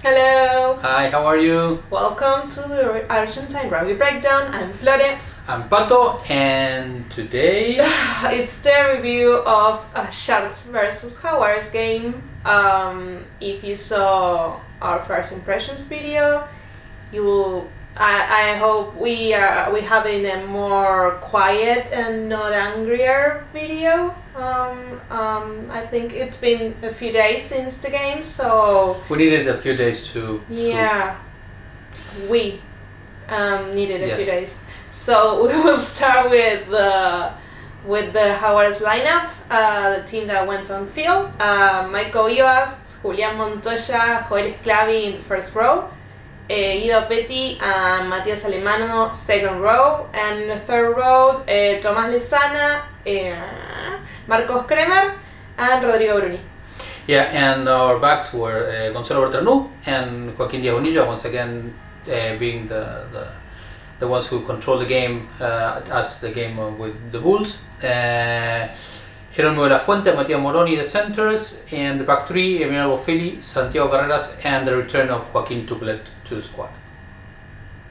Hello! Hi, how are you? Welcome to the Argentine Rugby Breakdown. I'm Flore. I'm Pato, and today It's the review of Sharks versus Jaguares game. If you saw our first impressions video, you will. I hope we having a more quiet and not angrier video. I think it's been a few days since the game, so we needed a few days to. yeah, we needed a Yes. few days. So we will start with the Jaguares lineup, the team that went on field. Michael Ivas, Julián Montoya, Joel Esclavi in the first row, Guido Petty and Matías Alemano second row, and in the third row Tomás Lezana, Marcos Kremer and Rodrigo Bruni. Yeah, and our backs were Gonzalo Bertranu and Joaquín Díaz Bonilla, once again being the ones who control the game as the game with the Bulls. Jerónimo de la Fuente, Matías Moroni, the centers, and the back three, Emiliano Bofili, Santiago Carreras, and the return of Joaquín Tuculet to the squad.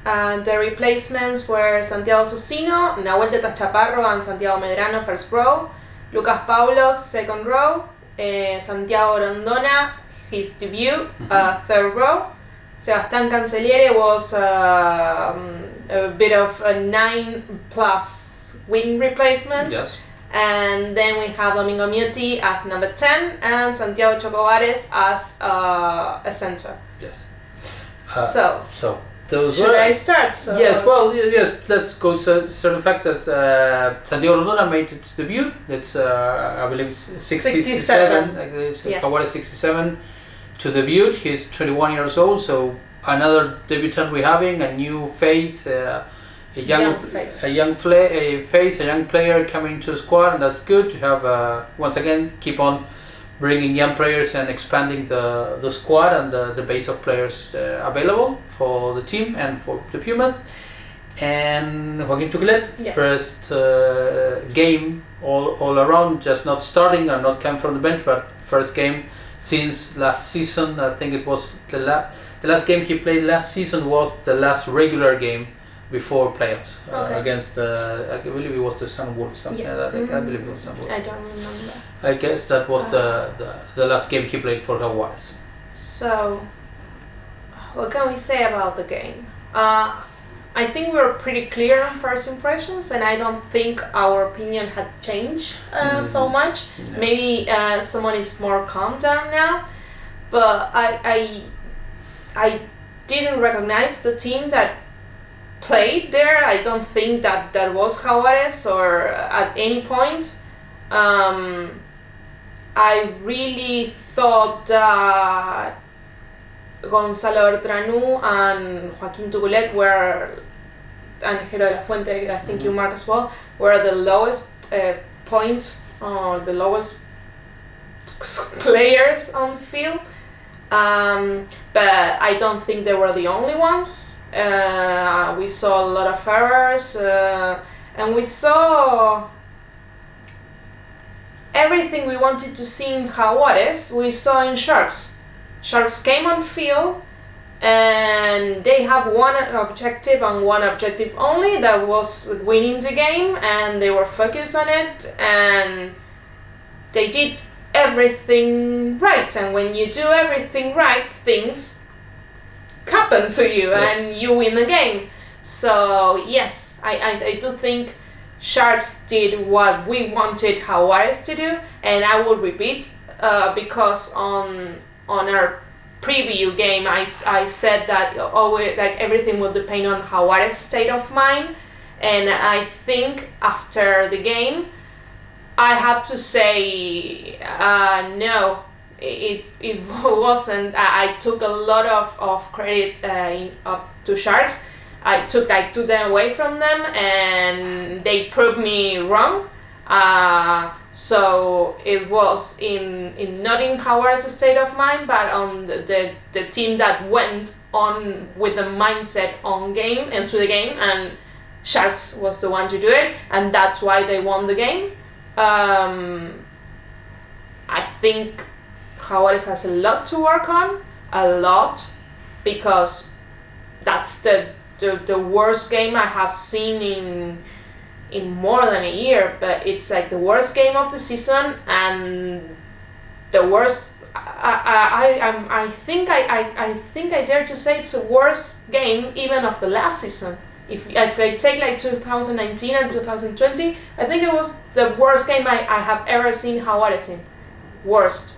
The replacements were Santiago Susino, Nahuel Tetas Chaparro and Santiago Medrano first row, Lucas Paulos second row, Santiago Rondona his debut third row, Sebastián Cancelliere was a bit of a 9+ wing replacement. Yes. And then we have Domingo Muti as number 10 and Santiago Chocobares as a center. Yes. So those should I start? Yes, well, yes, let's go certain facts that Santiago Rondona made its debut. It's, I believe, 67. Yes. Jaguares 67 to debut. He's 21 years old, so another debutant we're having, a new face, a young player coming to the squad, and that's good to have. Once again, keep on bringing young players and expanding the squad and the base of players available for the team and for the Pumas. And Joaquín Tuculet, yes. First game all around, just not starting or not coming from the bench, but first game since last season. I think it was the last game he played last season was the last regular game before playoffs against I believe it was the Sun Wolves, something like that. I believe it was Sun Wolves. I don't remember. I guess that was the last game he played for Jaguares. So, what can we say about the game? I think we were pretty clear on first impressions, and I don't think our opinion had changed so much. No. Maybe someone is more calmed down now, but I didn't recognize the team that played there. I don't think that was Jaguares or at any point. I really thought that Gonzalo Bertranu and Joaquín Tuculet and Jero de la Fuente, I think you marked as well, were the lowest points, the lowest players on the field. But I don't think they were the only ones. We saw a lot of errors, and we saw everything we wanted to see in Jaguares, we saw in Sharks. Sharks came on field, and they have one objective and one objective only, that was winning the game, and they were focused on it, and they did everything right. And when you do everything right, things happen to you, yes. And you win the game. So yes, I do think Sharks did what we wanted Jaguares to do, and I will repeat because on our preview game I said that everything will depend on Jaguares' state of mind, and I think after the game I have to say no. It wasn't. I took a lot of credit to Sharks. I took them away from them, and they proved me wrong. So it was not in Jaguares' state of mind, but on the team that went on with the mindset on game into the game, and Sharks was the one to do it, and that's why they won the game. I think Jaguares has a lot to work on, a lot. because that's the worst game I have seen in more than a year. But it's like the worst game of the season and the worst. I think I dare to say it's the worst game even of the last season. If I take like 2019 and 2020, I think it was the worst game I have ever seen Jaguares in. Worst.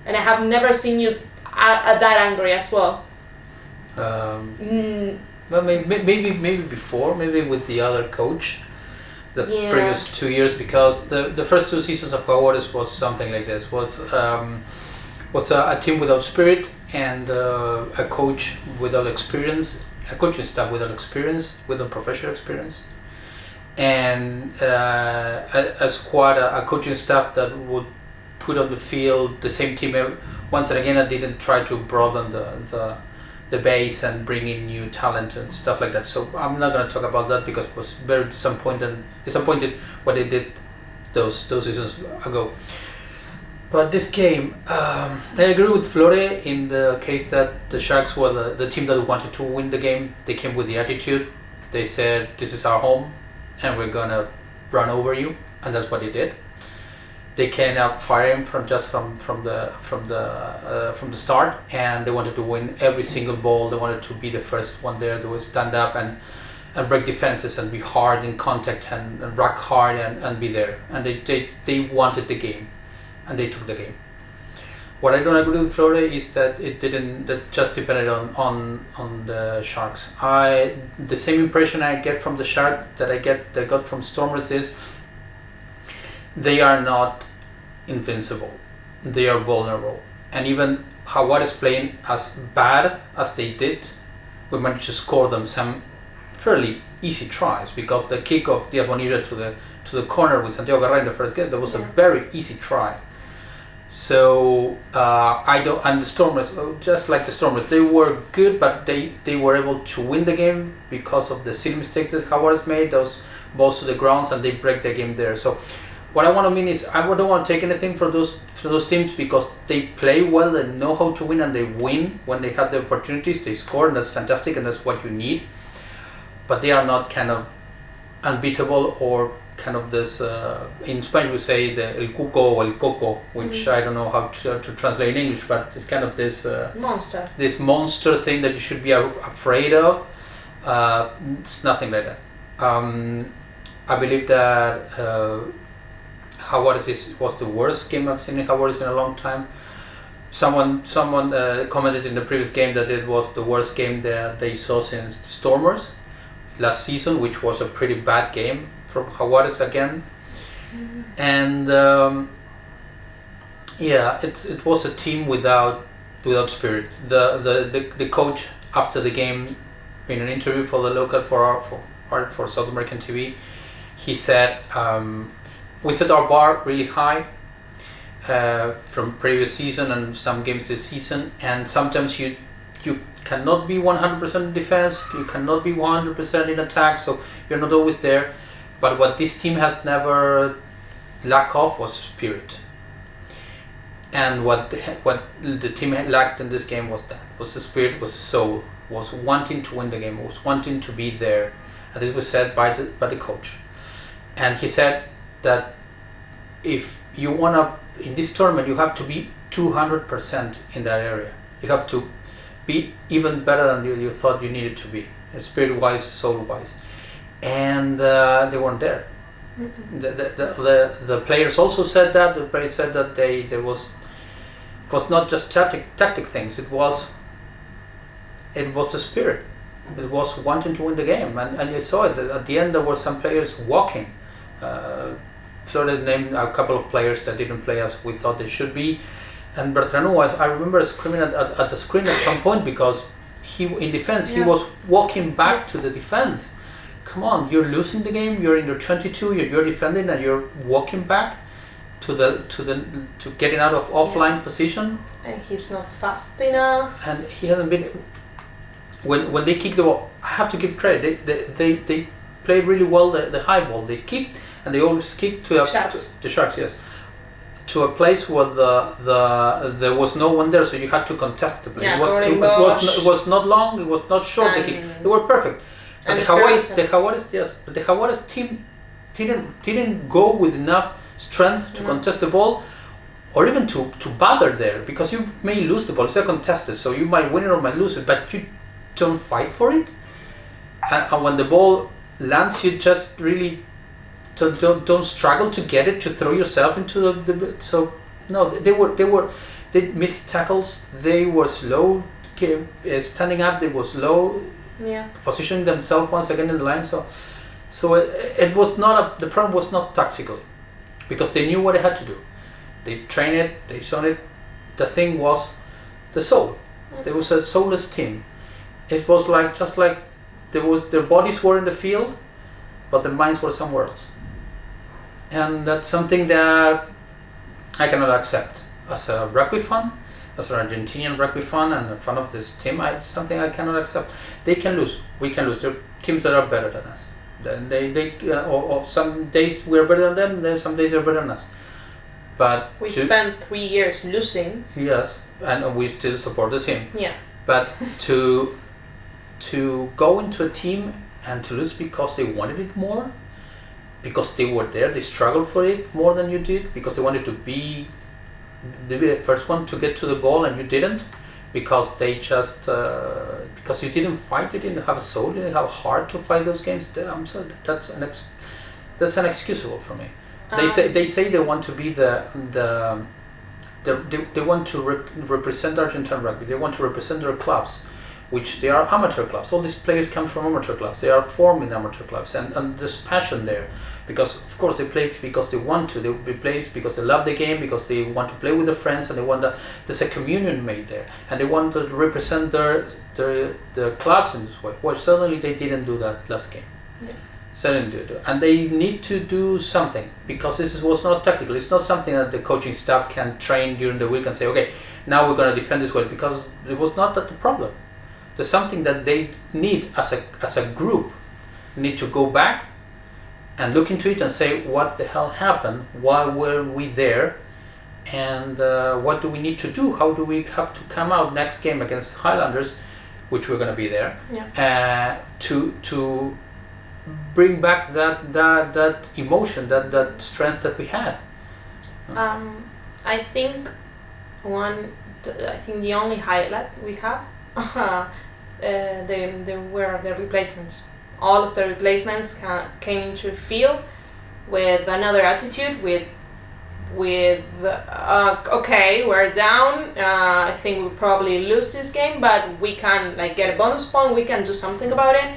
And I have never seen you that angry as well. Well, maybe before, maybe with the other coach, the previous 2 years, because the first 2 seasons of Jaguares was something like this. Was a team without spirit and a coach without experience, a coaching staff without experience, without professional experience, and a squad, a coaching staff that would put on the field the same team once and again, and didn't try to broaden the base and bring in new talent and stuff like that. So I'm not going to talk about that because it was very disappointed what they did those seasons ago. But this game, I agree with Flore in the case that the Sharks were the team that wanted to win the game. They came with the attitude. They said, "This is our home, and we're gonna run over you," and that's what they did. They came out firing from the start, and they wanted to win every single ball. They wanted to be the first one there. They would stand up and break defenses and be hard in contact and rock hard and be there. And they wanted the game. And they took the game. What I don't agree with Flore is that that just depended on the Sharks. The same impression I get from the Sharks that I got from Stormers is they are not invincible. They are vulnerable. And even Jaguares playing as bad as they did, we managed to score them some fairly easy tries, because the kick of Diaz Bonilla to the corner with Santiago Garra in the first game, that was a very easy try. So and the Stormers, just like the Stormers, they were good, but they were able to win the game because of the silly mistakes that Jaguares made, those balls to the grounds, and they break the game there. So what I want to mean is I don't want to take anything from those teams, because they play well, they know how to win, and they win when they have the opportunities. They score, and that's fantastic, and that's what you need. But they are not kind of unbeatable, or kind of this, in Spanish we say the el cuco or el coco, which I don't know how to translate in English, but it's kind of this monster thing that you should be afraid of. It's nothing like that. I believe that Jaguares was the worst game I've seen in Jaguares in a long time. Someone commented in the previous game that it was the worst game that they saw since Stormers last season, which was a pretty bad game from Jaguares again. And it was a team without spirit. The coach, after the game, in an interview for the local for South American TV, he said, we set our bar really high from previous season and some games this season, and sometimes you cannot be 100% in defense, you cannot be 100% in attack, so you're not always there. But what this team has never lacked of was spirit. And what the team lacked in this game was the spirit, was the soul, was wanting to win the game, was wanting to be there. And this was said by the coach. And he said that if you want to, in this tournament, you have to be 200% in that area. You have to be even better than you thought you needed to be, spirit-wise, soul-wise. And they weren't there. The players also said that. The players said that there was not just tactic things. It was the spirit. It was wanting to win the game, and you saw it. At the end, there were some players walking. Flores named a couple of players that didn't play as we thought they should be. And Bertranu, I remember screaming at the screen at some point, because he was walking back to the defense. Come on, you're losing the game. You're in your 22. You're defending, and you're walking back to getting out of offline position. And he's not fast enough. And he hasn't been. When they kick the ball, I have to give credit. They played really well the high ball. They kicked, and they always kicked to the Sharks. Yes, to a place where there was no one there, so you had to contest the play. Yeah, it was not long, it was not short. They were perfect. But the Jaguares, yes, but the Jaguares team didn't go with enough strength to contest the ball, or even to bother there, because you may lose the ball. It's a contested, so you might win it or might lose it, but you don't fight for it. And when the ball lands, you just really don't struggle to get it, to throw yourself into the so no, they missed tackles. They were slow standing up. They were slow positioning themselves once again in the line. So it was not the problem was not tactical, because they knew what they had to do. They trained it, they shown it. The thing was the soul. There was a soulless team. It was just like their bodies were in the field, but their minds were somewhere else. And that's something that I cannot accept as a rugby fan, as an Argentinian rugby fan and a fan of this team. It's something I cannot accept. They can lose. We can lose. There are teams that are better than us. Then or some days we're better than them. Then some days they're better than us. But we spent 3 years losing. Yes, and we still support the team. Yeah. But to go into a team and to lose because they wanted it more, because they were there, they struggled for it more than you did, because they wanted to be the first one to get to the ball and you didn't, because they just because you didn't fight, you didn't have a soul, you didn't have a heart to fight those games. I'm sorry, that's inexcusable for me. They say they want to be they want to represent Argentine rugby. They want to represent their clubs, which they are amateur clubs. All these players come from amateur clubs. They are formed in amateur clubs, and there's passion there, because of course they play because they want to. They play because they love the game, because they want to play with their friends, and they want there's a communion made there, and they want to represent their clubs in this way. Well, certainly they didn't do that last game. Yeah. Certainly do, and they need to do something, because this was not tactical. It's not something that the coaching staff can train during the week and say, okay, now we're going to defend this way, because it was not that the problem. There's something that they need as a group. Need to go back and look into it and say, what the hell happened? Why were we there? And what do we need to do? How do we have to come out next game against Highlanders, which we're going to be there, to bring back that emotion, that strength that we had. I think the only highlight we have were the replacements. All of the replacements came into the field with another attitude, with okay, we're down, I think we'll probably lose this game, but we can get a bonus point, we can do something about it.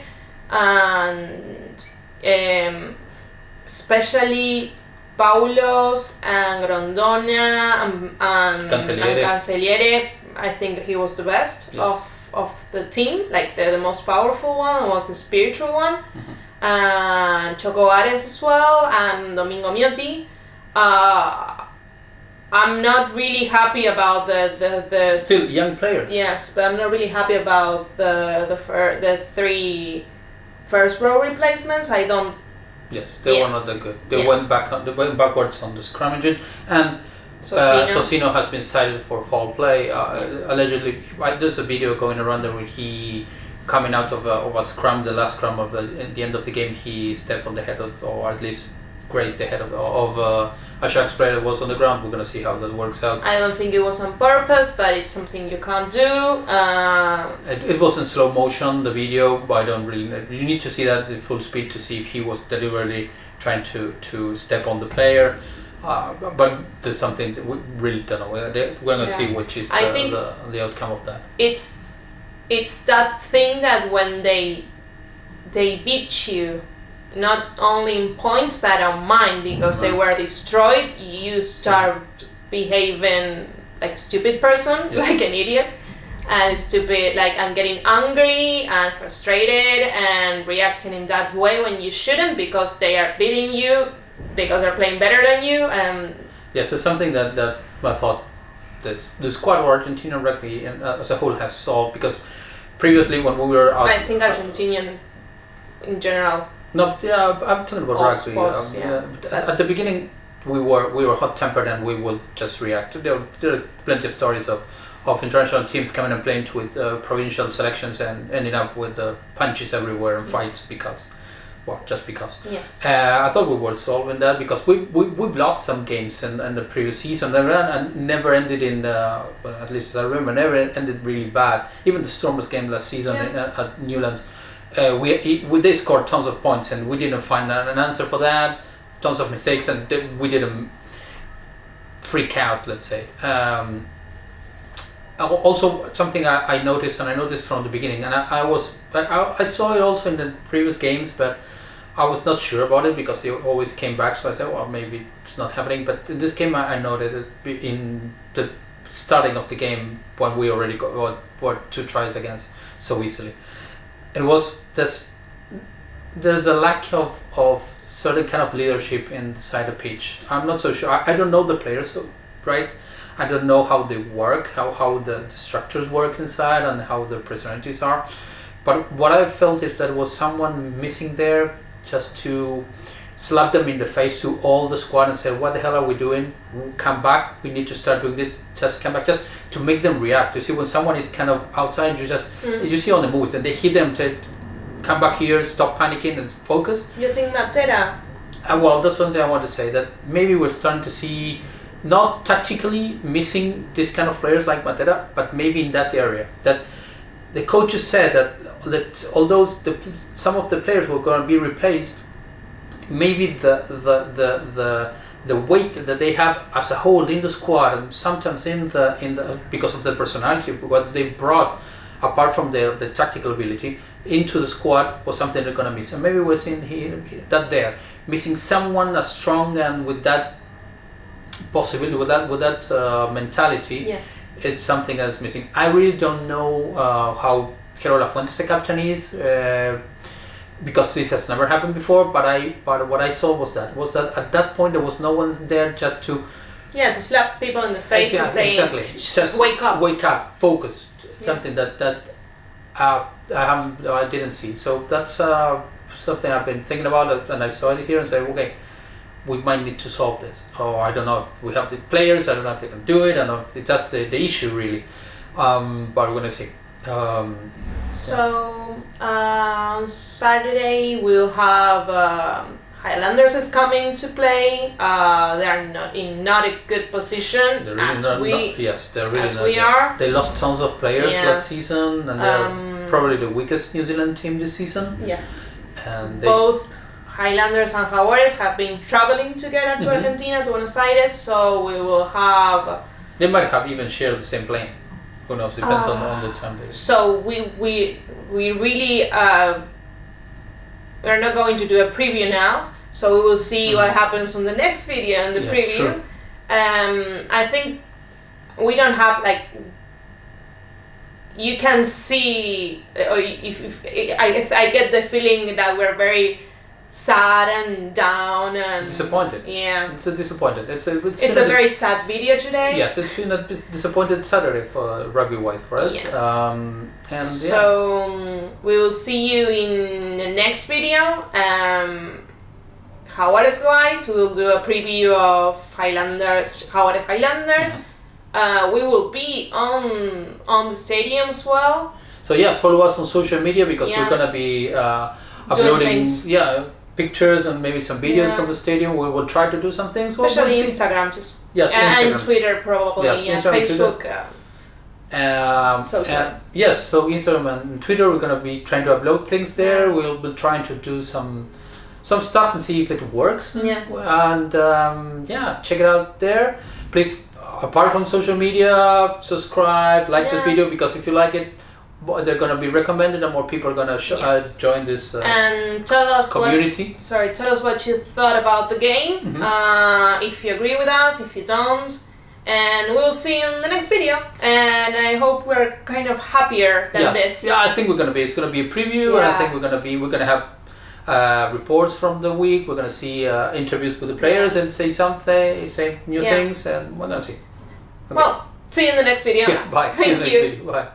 And especially Paulos and Grondona and Cancelliere, I think he was the best of the team, the most powerful one, was the spiritual one. And Choco Ares as well, and Domingo Miotti. I'm not really happy about the still young players. Yes, but I'm not really happy about the 3 first row replacements. I don't. Yes, they were not that good. They went backwards on the scrimmage, and Socino has been cited for foul play. Allegedly, there's a video going around there where he, coming out of a scrum, the last scrum at the end of the game, he stepped on the head of, or at least grazed the head of a Sharks player that was on the ground. We're gonna see how that works out. I don't think it was on purpose, but it's something you can't do. It was in slow motion, the video, but I don't really know. You need to see that in full speed to see if he was deliberately trying to step on the player. But there's something that we really don't know. We're gonna see which is the outcome of that. It's that thing that when they beat you, not only in points but on mind, because they were destroyed, you start behaving like a stupid person, like an idiot, and stupid, and getting angry and frustrated and reacting in that way when you shouldn't, because they are beating you, because they're playing better than you. And yes, it's something that I thought the squad of Argentinian rugby as a whole has solved, because previously when we were out, I think Argentinian in general. No, I'm talking about rugby. Sports, At the beginning, we were hot tempered and we will just react. There are plenty of stories of international teams coming and playing with provincial selections and ending up with punches everywhere and fights just because. Yes. I thought we were solving that because we've lost some games in the previous season and never ended in at least I remember, never ended really bad. Even the Stormers game last season at Newlands, they scored tons of points and we didn't find an answer for that. Tons of mistakes and we didn't freak out, let's say. Also, something I noticed, and I noticed from the beginning, and I saw it also in the previous games, but I was not sure about it because it always came back. So I said, well, maybe it's not happening. But in this game, I noted it in the starting of the game when we already got 2 tries against so easily. It was there's a lack of certain kind of leadership inside the pitch. I'm not so sure. I don't know the players, right? I don't know how they work, how the structures work inside and how their personalities are. But what I felt is that was someone missing there just to slap them in the face to all the squad and say, what the hell are we doing? Come back, we need to start doing this, just come back, just to make them react. You see, when someone is kind of outside, you see on the movies and they hit them to come back here, stop panicking and focus. You think Matera? Well, that's one thing I want to say, that maybe we're starting to see not tactically missing this kind of players like Matera, but maybe in that area. That the coaches said that although some of the players were going to be replaced, maybe the weight that they have as a whole in the squad and sometimes in the because of the personality, what they brought apart from the tactical ability into the squad was something they're going to miss. And maybe we're seeing here that they're missing someone as strong and with that possibility, with that mentality. Yes. It's something that's missing. I really don't know how Gerola Fuentes, the captain, is because this has never happened before. But what I saw was that at that point there was no one there just to slap people in the face and say, just wake up, focus. Something that I didn't see. So that's something I've been thinking about, and I saw it here and said, okay, we might need to solve this. Oh, I don't know if we have the players, I don't know if they can do it, I don't know if that's the issue really. But we're going to see. On Saturday we'll have Highlanders is coming to play. They are not in a good position they're really as we are. They lost tons of players last season, and they're probably the weakest New Zealand team this season. Yes. And both Highlanders and Jaguares have been traveling together to Argentina, to Buenos Aires, so we will have... They might have even shared the same plane. Who knows? Depends on the time days. So we really... we're not going to do a preview now, so we will see what happens on the next video and the preview. True. I think we don't have you can see, or if I get the feeling that we're very sad and down and disappointed. Yeah, it's disappointed. It's a very sad video today. Yes, it's been a disappointed Saturday for rugby wise for us. Yeah. So we will see you in the next video. Jaguares guys, we will do a preview of Jaguares Highlanders. We will be on the stadium as well. So follow us on social media because we're gonna be uploading pictures and maybe some videos from the stadium. We will try to do some things. Especially Instagram, and Twitter probably. Yes, Facebook. So Instagram and Twitter, we're gonna be trying to upload things there. We'll be trying to do some stuff and see if it works. And check it out there. Please, apart from social media, subscribe, like the video, because if you like it, they're gonna be recommended and more people are gonna join this and tell us community. Tell us what you thought about the game. If you agree with us, if you don't, and we'll see you in the next video. And I hope we're kind of happier than this. Yeah, I think we're gonna be. It's gonna be a preview, and I think we're gonna have reports from the week. We're gonna see interviews with the players and say new things, and we're gonna see. Okay. Well, see you in the next video. Bye. See you in the next video. Bye.